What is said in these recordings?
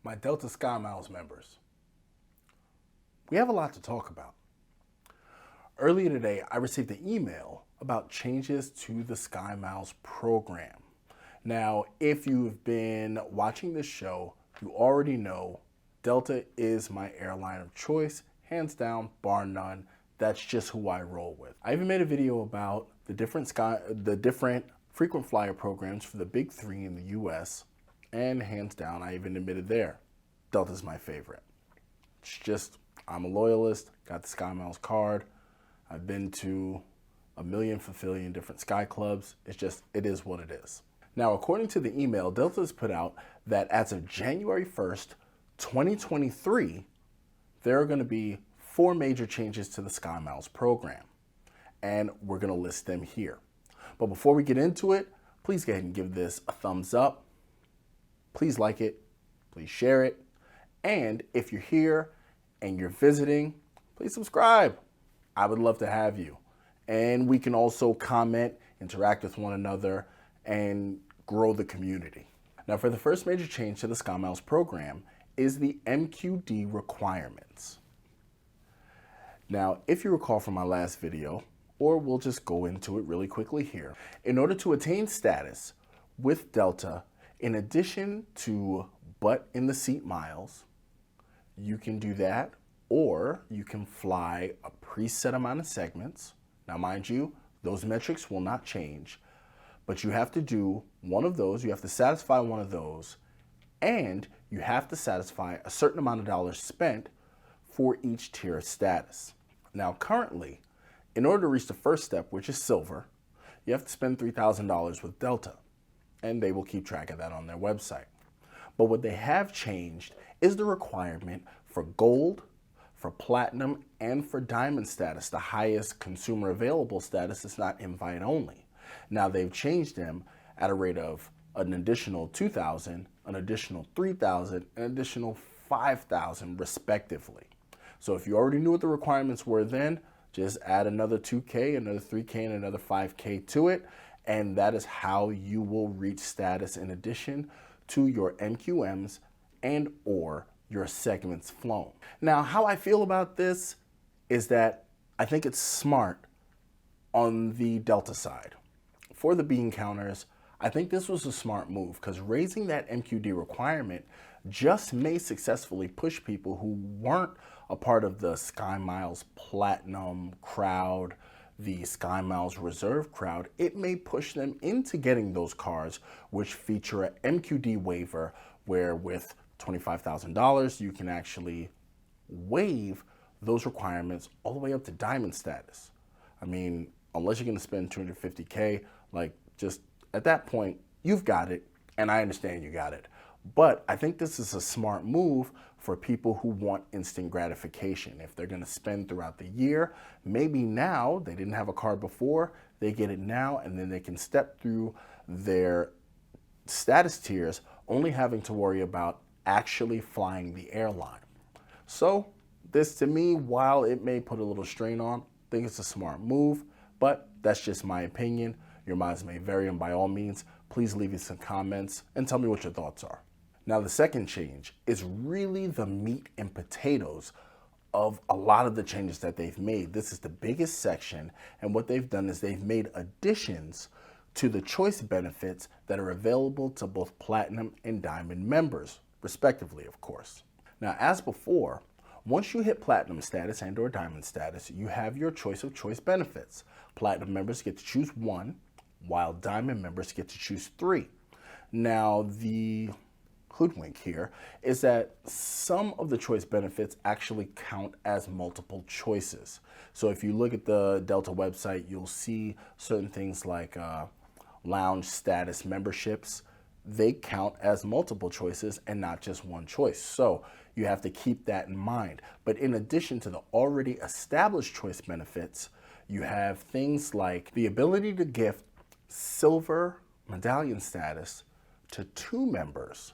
My Delta SkyMiles members, we have a lot to talk about. Earlier today, I received an email about changes to the SkyMiles program. Now, if you've been watching this show, you already know Delta is my airline of choice, hands down, bar none. That's just who I roll with. I even made a video about the different frequent flyer programs for the big three in the US, and hands down, I even admitted there, Delta's my favorite. It's just, I'm a loyalist, got the SkyMiles card. I've been to a million fulfilling different sky clubs. It is what it is. Now, according to the email, Delta has put out that as of January 1st, 2023, there are going to be 4 major changes to the SkyMiles program, and we're going to list them here. But before we get into it, please go ahead and give this a thumbs up. Please like it, please share it, and if you're here and you're visiting, please subscribe. I would love to have you. And we can also comment, interact with one another, and grow the community. Now, for the first major change to the SkyMiles program is the MQD requirements. Now, if you recall from my last video, or we'll just go into it really quickly here, in order to attain status with Delta, in addition to butt in the seat miles, you can do that, or you can fly a preset amount of segments. Now, mind you, those metrics will not change, but you have to do one of those, you have to satisfy one of those, and you have to satisfy a certain amount of dollars spent for each tier of status. Now, currently, in order to reach the first step, which is silver, you have to spend $3,000 with Delta, and they will keep track of that on their website. But what they have changed is the requirement for gold, for platinum, and for diamond status, the highest consumer available status is not invite only. Now, they've changed them at a rate of an additional $2,000, an additional $3,000, an additional $5,000 respectively. So if you already knew what the requirements were then, just add another 2K, another 3K, and another 5K to it, and that is how you will reach status in addition to your MQMs and or your segments flown. Now, how I feel about this is that I think it's smart on the Delta side. For the bean counters, I think this was a smart move because raising that MQD requirement just may successfully push people who weren't a part of the SkyMiles Platinum crowd, the SkyMiles Reserve crowd. It may push them into getting those cards which feature an MQD waiver where with $25,000 you can actually waive those requirements all the way up to diamond status. I mean, unless you're going to spend $250K, like just at that point, you've got it, and I understand you got it. But I think this is a smart move for people who want instant gratification. If they're going to spend throughout the year, maybe now, they didn't have a card before, they get it now, and then they can step through their status tiers, only having to worry about actually flying the airline. So this, to me, while it may put a little strain on, I think it's a smart move, but that's just my opinion. Your minds may vary, and by all means, please leave me some comments and tell me what your thoughts are. Now, the second change is really the meat and potatoes of a lot of the changes that they've made. This is the biggest section, and what they've done is they've made additions to the choice benefits that are available to both platinum and diamond members, respectively, of course. Now, as before, once you hit platinum status and or diamond status, you have your choice of choice benefits. Platinum members get to choose 1, while diamond members get to choose 3. Now, the hoodwink here is that some of the choice benefits actually count as multiple choices. So if you look at the Delta website, you'll see certain things like lounge status memberships. They count as multiple choices and not just one choice. So you have to keep that in mind. But in addition to the already established choice benefits, you have things like the ability to gift silver medallion status to 2 members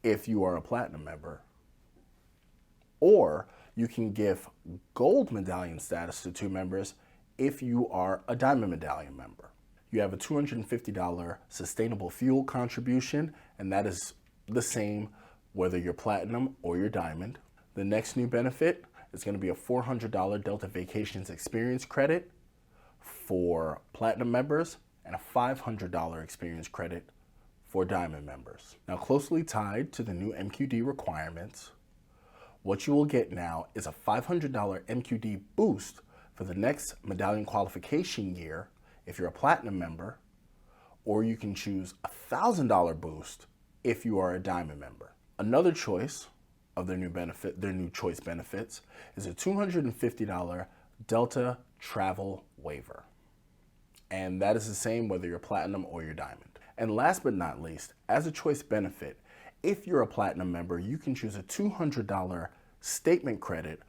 if you are a platinum member, or you can give gold medallion status to 2 members if you are a diamond medallion member. You have a $250 sustainable fuel contribution, and that is the same whether you're platinum or you're diamond. The next new benefit is going to be a $400 Delta Vacations Experience credit for platinum members and a $500 experience credit for diamond members. Now, closely tied to the new MQD requirements, what you will get now is a $500 MQD boost for the next medallion qualification year if you're a platinum member, or you can choose a $1,000 boost if you are a diamond member. Another choice of their new choice benefits is a $250 Delta travel waiver. And that is the same whether you're platinum or you're diamond. And last but not least, as a choice benefit, if you're a platinum member, you can choose a $200 statement credit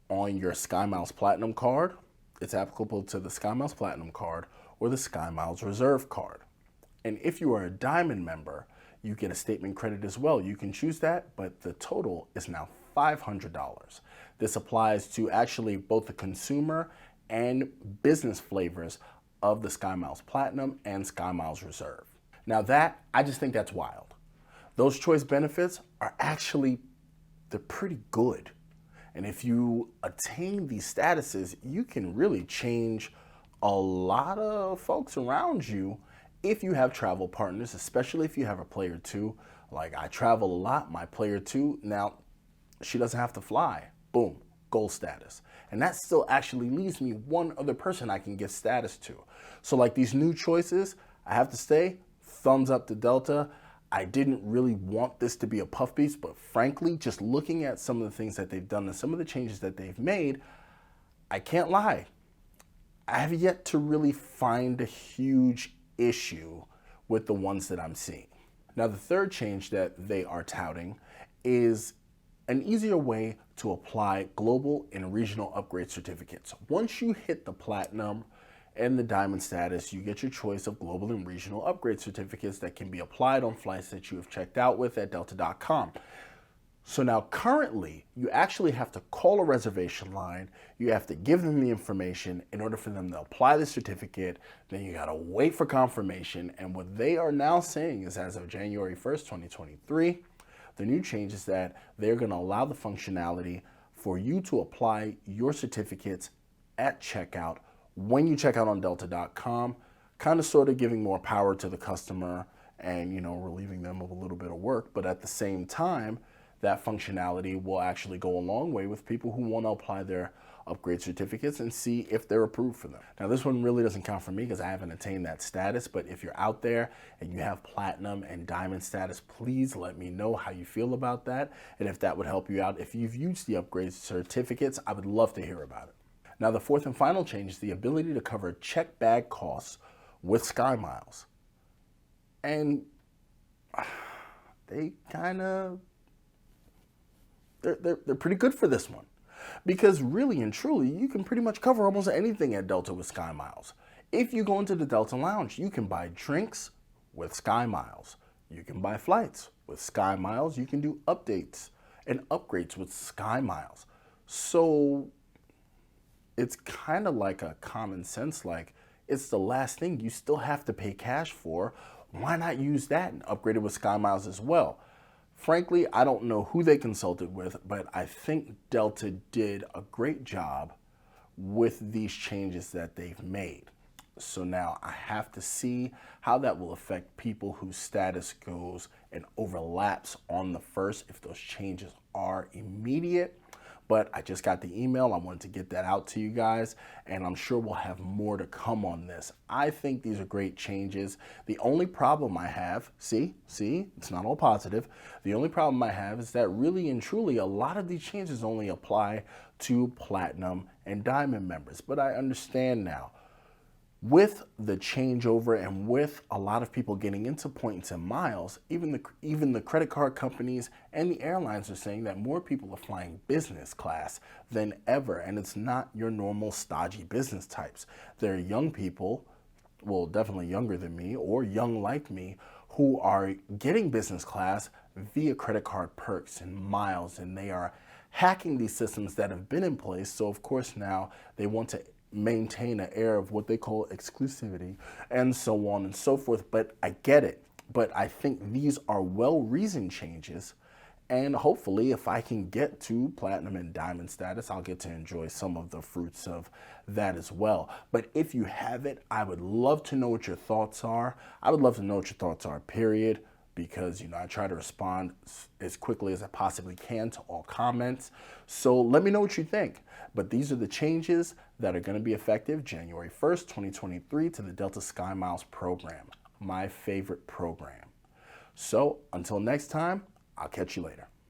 on your SkyMiles Platinum card. It's applicable to the SkyMiles Platinum card or the SkyMiles Reserve card. And if you are a diamond member, you get a statement credit as well. You can choose that, but the total is now $500. This applies to actually both the consumer and business flavors of the SkyMiles Platinum and SkyMiles Reserve. Now I just think that's wild. Those choice benefits are actually, they're pretty good. And if you attain these statuses, you can really change a lot of folks around you if you have travel partners, especially if you have a player two. Like, I travel a lot, my player two, now she doesn't have to fly. Boom, gold status. And that still actually leaves me one other person I can give status to. So like these new choices, I have to say, thumbs up to Delta. I didn't really want this to be a puff piece, but frankly, just looking at some of the things that they've done and some of the changes that they've made, I can't lie. I have yet to really find a huge issue with the ones that I'm seeing. Now, the third change that they are touting is an easier way to apply global and regional upgrade certificates. Once you hit the platinum and the diamond status, you get your choice of global and regional upgrade certificates that can be applied on flights that you have checked out with at delta.com. So now currently, you actually have to call a reservation line, you have to give them the information in order for them to apply the certificate, then you gotta wait for confirmation, and what they are now saying is as of January 1st, 2023, the new change is that they're gonna allow the functionality for you to apply your certificates at checkout when you check out on delta.com, kind of sort of giving more power to the customer and, you know, relieving them of a little bit of work, but at the same time, that functionality will actually go a long way with people who want to apply their upgrade certificates and see if they're approved for them. Now, this one really doesn't count for me because I haven't attained that status, but if you're out there and you have platinum and diamond status, please let me know how you feel about that and if that would help you out. If you've used the upgrade certificates, I would love to hear about it. Now, the fourth and final change is the ability to cover check bag costs with SkyMiles. And they kind of, they're pretty good for this one. Because really and truly, you can pretty much cover almost anything at Delta with SkyMiles. If you go into the Delta Lounge, you can buy drinks with SkyMiles. You can buy flights with SkyMiles. You can do updates and upgrades with SkyMiles. So it's kind of like a common sense, like it's the last thing you still have to pay cash for. Why not use that and upgrade it with SkyMiles as well? Frankly, I don't know who they consulted with, but I think Delta did a great job with these changes that they've made. So now I have to see how that will affect people whose status goes and overlaps on the first, if those changes are immediate. But I just got the email. I wanted to get that out to you guys, and I'm sure we'll have more to come on this. I think these are great changes. The only problem I have, see, it's not all positive. The only problem I have is that really and truly, a lot of these changes only apply to platinum and diamond members. But I understand now, with the changeover and with a lot of people getting into points and miles, even the credit card companies and the airlines are saying that more people are flying business class than ever. And it's not your normal stodgy business types. They're young people, well, definitely younger than me or young like me, who are getting business class via credit card perks and miles. And they are hacking these systems that have been in place. So of course now they want to maintain an air of what they call exclusivity and so on and so forth. But I get it. But I think these are well-reasoned changes, And hopefully, if I can get to platinum and diamond status, I'll get to enjoy some of the fruits of that as well. But if you have it, I would love to know what your thoughts are. I would love to know what your thoughts are, period, because, I try to respond as quickly as I possibly can to all comments. So let me know what you think. But these are the changes that are going to be effective January 1st, 2023 to the Delta SkyMiles program, my favorite program. So until next time, I'll catch you later.